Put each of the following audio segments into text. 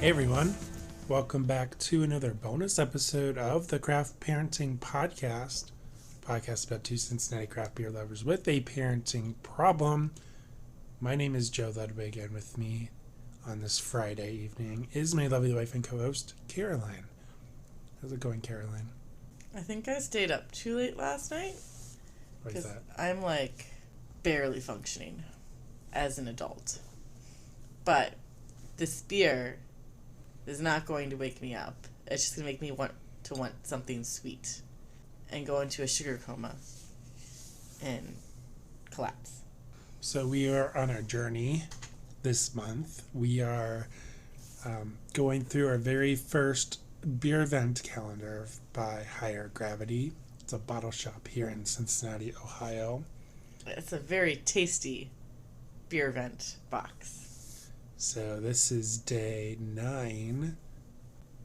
Hey everyone, welcome back to another bonus episode of the Craft Parenting Podcast. Podcast about two Cincinnati craft beer lovers with a parenting problem. My name is Joe Ludwig, and with me on this Friday evening is my lovely wife and co-host, Caroline. How's it going, Caroline? I think I stayed up too late last night. Why is that? I'm barely functioning as an adult. But this beer is not going to wake me up. It's just going to make me want something sweet and go into a sugar coma and collapse. So we are on our journey this month. We are going through our very first Beervent calendar by Higher Gravity. It's a bottle shop here in Cincinnati, Ohio. It's a very tasty Beervent box. So this is day 9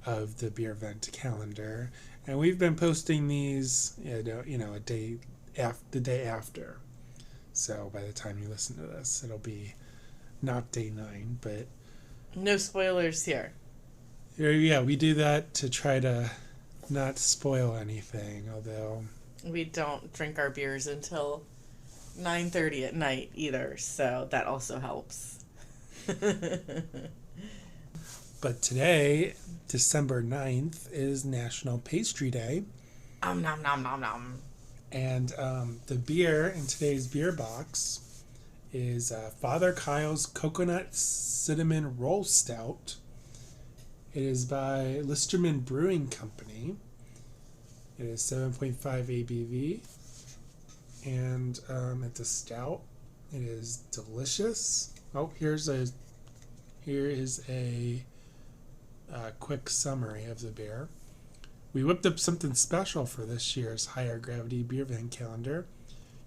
of the Beervent calendar, and we've been posting these, the day after. So by the time you listen to this, it'll be not day 9, but no spoilers here. Yeah, we do that to try to not spoil anything. Although we don't drink our beers until 9:30 at night either, so that also helps. But today, December 9th, is National Pastry Day. Nom nom nom nom. And the beer in today's beer box is Father Kyle's Coconut Cinnamon Roll Stout. It is by Listerman Brewing Company. It is 7.5 ABV. And it's a stout. It is delicious. Oh, here is a quick summary of the beer. We whipped up something special for this year's Higher Gravity Beervent calendar,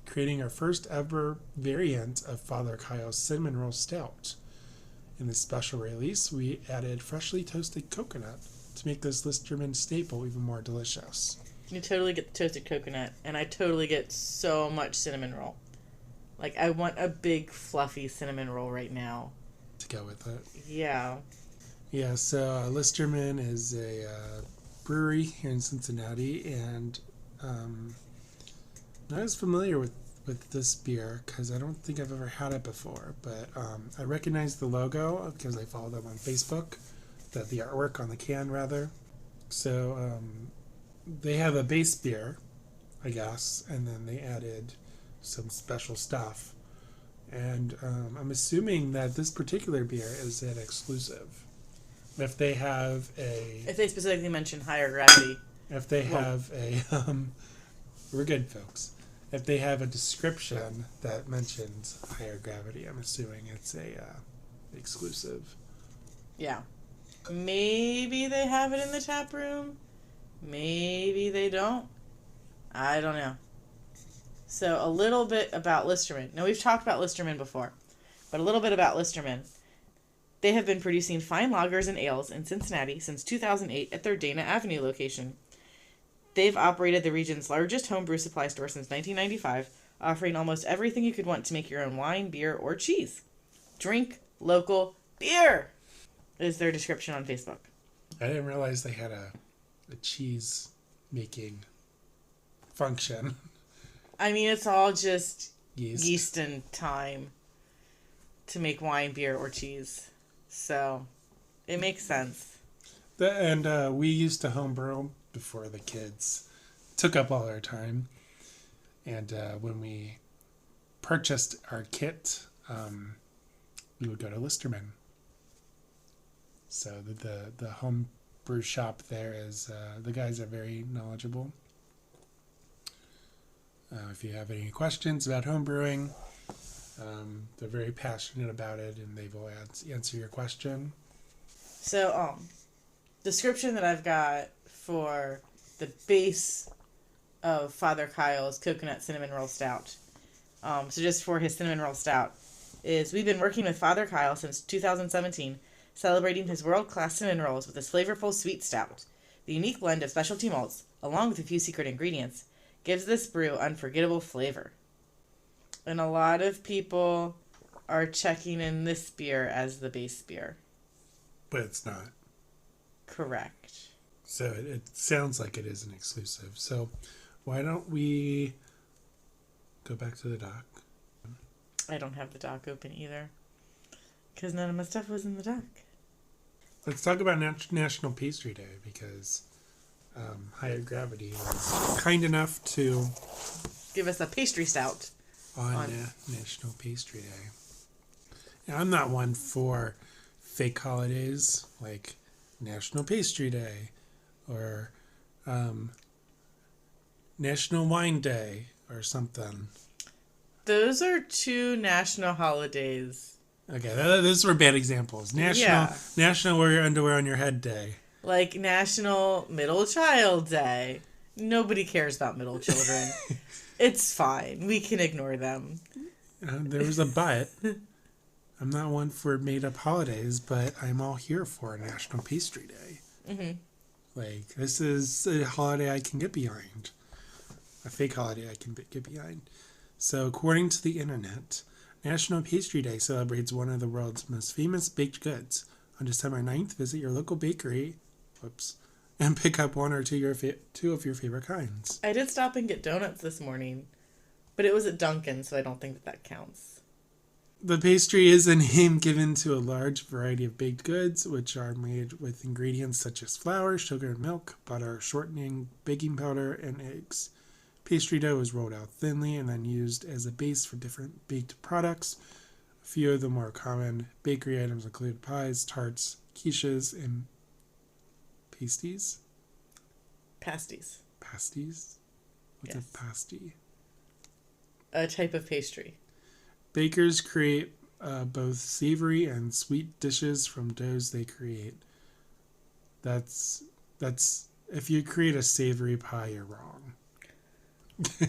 creating our first ever variant of Father Kyle's Cinnamon Roll Stout. In this special release, we added freshly toasted coconut to make this Listerman staple even more delicious. You totally get the toasted coconut, and I totally get so much cinnamon roll. I want a big, fluffy cinnamon roll right now. To go with it. Yeah. Yeah, so Listerman is a brewery here in Cincinnati, and I'm not as familiar with this beer because I don't think I've ever had it before, but I recognize the logo because I follow them on Facebook, the artwork on the can, rather. So they have a base beer, I guess, and then they added some special stuff. And I'm assuming that this particular beer is an exclusive. If they specifically mention Higher Gravity. If they have we're good, folks. If they have a description that mentions Higher Gravity, I'm assuming it's a exclusive. Yeah. Maybe they have it in the tap room. Maybe they don't. I don't know. So a little bit about Listerman. Now, we've talked about Listerman before, but a little bit about Listerman. They have been producing fine lagers and ales in Cincinnati since 2008 at their Dana Avenue location. They've operated the region's largest homebrew supply store since 1995, offering almost everything you could want to make your own wine, beer, or cheese. Drink local beer is their description on Facebook. I didn't realize they had a cheese making function. I mean, it's all just yeast and thyme to make wine, beer, or cheese. So, it makes sense. And we used to homebrew before the kids took up all our time. And when we purchased our kit, we would go to Listerman. So the homebrew shop there is, the guys are very knowledgeable. If you have any questions about homebrewing, they're very passionate about it, and they will answer your question. So, description that I've got for the base of Father Kyle's Coconut Cinnamon Roll Stout. So just for his Cinnamon Roll Stout, is we've been working with Father Kyle since 2017, celebrating his world-class cinnamon rolls with this flavorful sweet stout. The unique blend of specialty malts, along with a few secret ingredients, gives this brew unforgettable flavor. And a lot of people are checking in this beer as the base beer. But it's not. Correct. So it sounds like it is an exclusive. So why don't we go back to the doc? I don't have the doc open either. Because none of my stuff was in the doc. Let's talk about National Pastry Day because Higher Gravity was kind enough to give us a pastry stout on National Pastry Day. Now, I'm not one for fake holidays like National Pastry Day or National Wine Day or something. Those are 2 national holidays. Okay, those were bad examples. National Wear Your Underwear on Your Head Day. Like National Middle Child Day. Nobody cares about middle children. It's fine. We can ignore them. There was a but. I'm not one for made-up holidays, but I'm all here for National Pastry Day. Mm-hmm. Like, this is a holiday I can get behind. A fake holiday I can get behind. So, according to the internet, National Pastry Day celebrates one of the world's most famous baked goods. On December 9th, visit your local bakery and pick up one or two of your favorite kinds. I did stop and get donuts this morning, but it was at Dunkin', so I don't think that counts. The pastry is a name given to a large variety of baked goods, which are made with ingredients such as flour, sugar, milk, butter, shortening, baking powder, and eggs. Pastry dough is rolled out thinly and then used as a base for different baked products. A few of the more common bakery items include pies, tarts, quiches, and pasties. Pasties. Pasties? What's Yes. a pasty? A type of pastry. Bakers create both savory and sweet dishes from doughs they create. That's if you create a savory pie, you're wrong.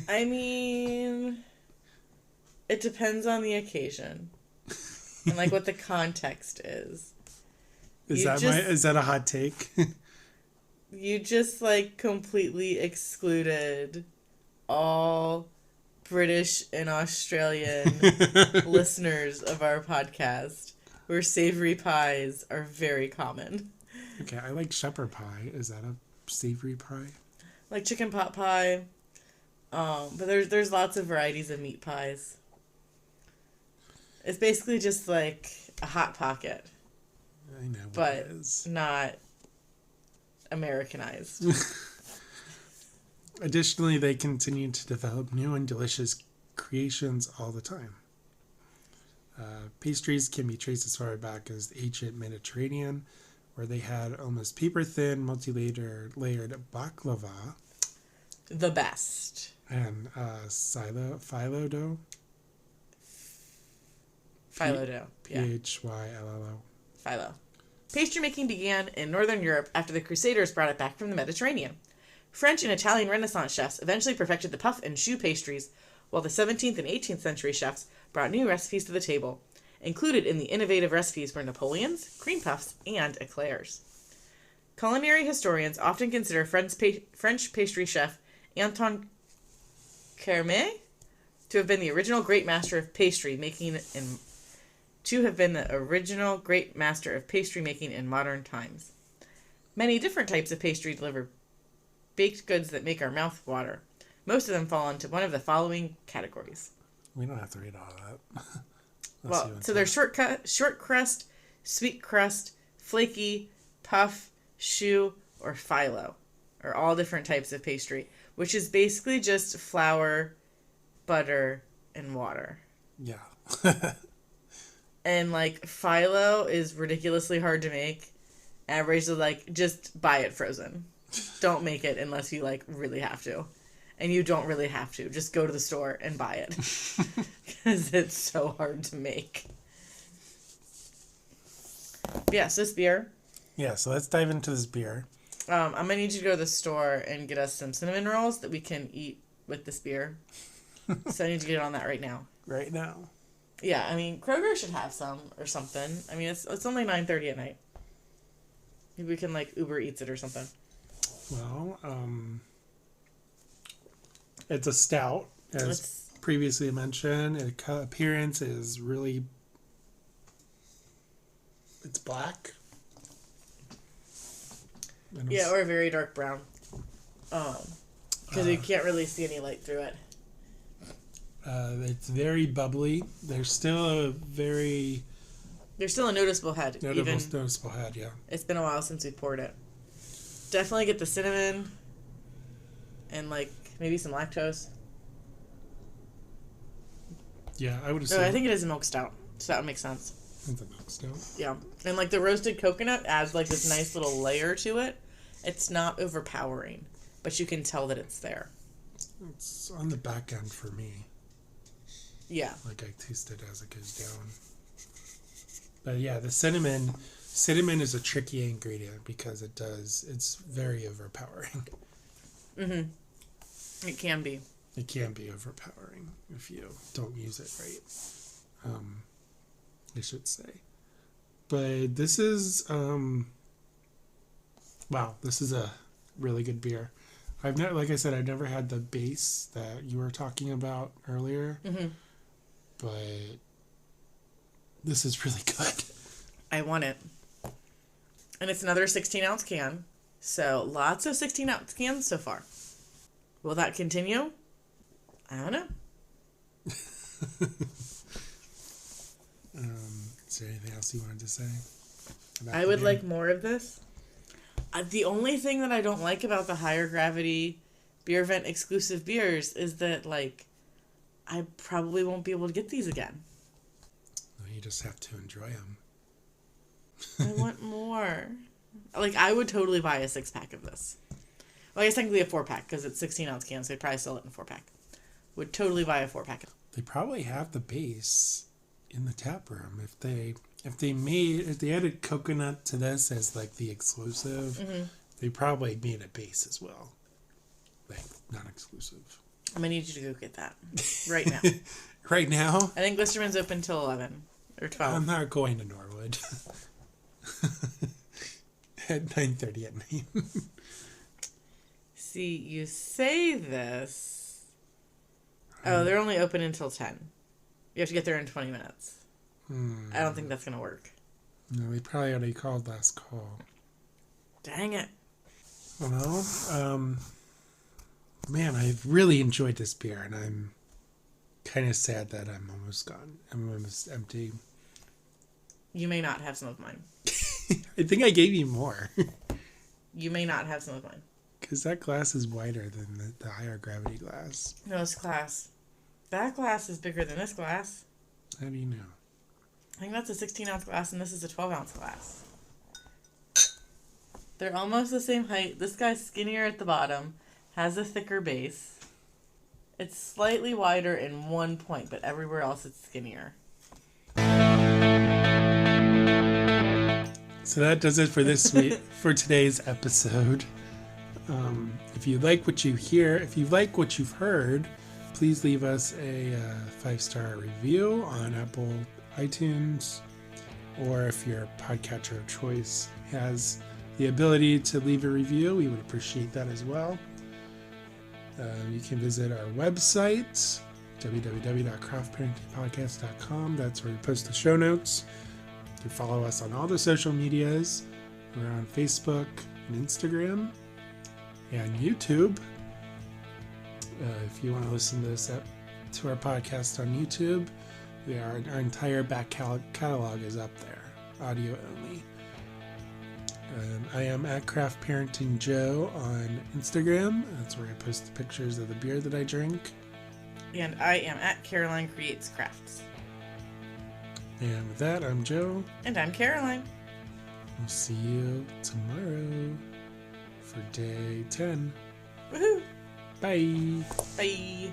I mean, it depends on the occasion and like what the context is. Is that a hot take? You just like completely excluded all British and Australian listeners of our podcast, where savory pies are very common. Okay, I like shepherd pie. Is that a savory pie? Like chicken pot pie. But there's lots of varieties of meat pies. It's basically just like a Hot Pocket. I know what but it is. Not Americanized. Additionally, they continue to develop new and delicious creations all the time. Pastries can be traced as far back as the ancient Mediterranean, where they had almost paper-thin, multi-layered baklava. The best. And phyllo dough. Phyllo dough. Yeah. Phyllo. Phyllo. Pastry making began in Northern Europe after the Crusaders brought it back from the Mediterranean. French and Italian Renaissance chefs eventually perfected the puff and choux pastries, while the 17th and 18th century chefs brought new recipes to the table. Included in the innovative recipes were Napoleons, cream puffs, and eclairs. Culinary historians often consider French pastry chef Anton Carême to have been the original great master of pastry making in modern times. Many different types of pastry deliver baked goods that make our mouth water. Most of them fall into one of the following categories. We don't have to read all of that. Well, so there's short crust, sweet crust, flaky, puff, choux, or phyllo, are all different types of pastry, which is basically just flour, butter, and water. Yeah. And like phyllo is ridiculously hard to make. And Rachel's like, just buy it frozen. Don't make it unless you like really have to. And you don't really have to. Just go to the store and buy it. Because it's so hard to make. Yeah, so this beer. Yeah, so let's dive into this beer. I'm going to need you to go to the store and get us some cinnamon rolls that we can eat with this beer. So I need to get on that right now. Right now. Yeah, I mean, Kroger should have some or something. I mean, it's only 9:30 at night. Maybe we can, like, Uber Eats it or something. Well, it's a stout, as previously mentioned. Its appearance is really... It's black. Yeah, or a very dark brown. Because you can't really see any light through it. It's very bubbly. There's still a noticeable head. Noticeable head, yeah. It's been a while since we poured it. Definitely get the cinnamon and like maybe some lactose. Yeah, I would assume. No, I think it is a milk stout, so that would make sense. It's a milk stout. Yeah, and like the roasted coconut adds like this nice little layer to it. It's not overpowering, but you can tell that it's there. It's on the back end for me. Yeah. Like I taste it as it goes down. But yeah, the cinnamon is a tricky ingredient because it's very overpowering. Mm-hmm. It can be. It can be overpowering if you don't use it right. I should say. But this is this is a really good beer. Like I said, I've never had the base that you were talking about earlier. Mm-hmm. But this is really good. I want it. And it's another 16-ounce can. So lots of 16-ounce cans so far. Will that continue? I don't know. Is there anything else you wanted to say? I would like more of this. The only thing that I don't like about the higher gravity Beervent exclusive beers is that, like, I probably won't be able to get these again. No, you just have to enjoy them. I want more. Like, I would totally buy a 6-pack of this. Well, I guess technically a 4-pack because it's 16-ounce cans, so they'd probably sell it in a 4-pack. Would totally buy a 4-pack. They probably have the base in the tap room. If they added coconut to this as like the exclusive, mm-hmm. They probably made a base as well, like non-exclusive. I'm gonna need you to go get that right now. Right now? I think Listerman's open till 11 or 12. I'm not going to Norwood at 9:30 at night. See, you say this. Oh, they're only open until 10. You have to get there in 20 minutes. I don't think that's going to work. No, we probably already called last call. Dang it. Well, man, I've really enjoyed this beer, and I'm kind of sad that I'm almost gone. I'm almost empty. You may not have some of mine. I think I gave you more. You may not have some of mine. Because that glass is wider than the higher gravity glass. No, it's glass. That glass is bigger than this glass. How do you know? I think that's a 16-ounce glass, and this is a 12-ounce glass. They're almost the same height. This guy's skinnier at the bottom, has a thicker base. It's slightly wider in one point, but everywhere else it's skinnier. So that does it for this week, for today's episode. If you like what you hear, if you like what you've heard, please leave us a 5-star review on Apple iTunes, or if your podcatcher of choice has the ability to leave a review, we would appreciate that as well. You can visit our website, www.craftparentingpodcast.com. That's where we post the show notes. You can follow us on all the social medias. We're on Facebook and Instagram and YouTube. If you want to listen to to our podcast on YouTube, our entire back catalog is up there, audio only. I am at Craft Parenting Joe on Instagram. That's where I post the pictures of the beer that I drink. And I am at Caroline Creates Crafts. And with that, I'm Joe. And I'm Caroline. We'll see you tomorrow for day 10. Woohoo! Bye. Bye.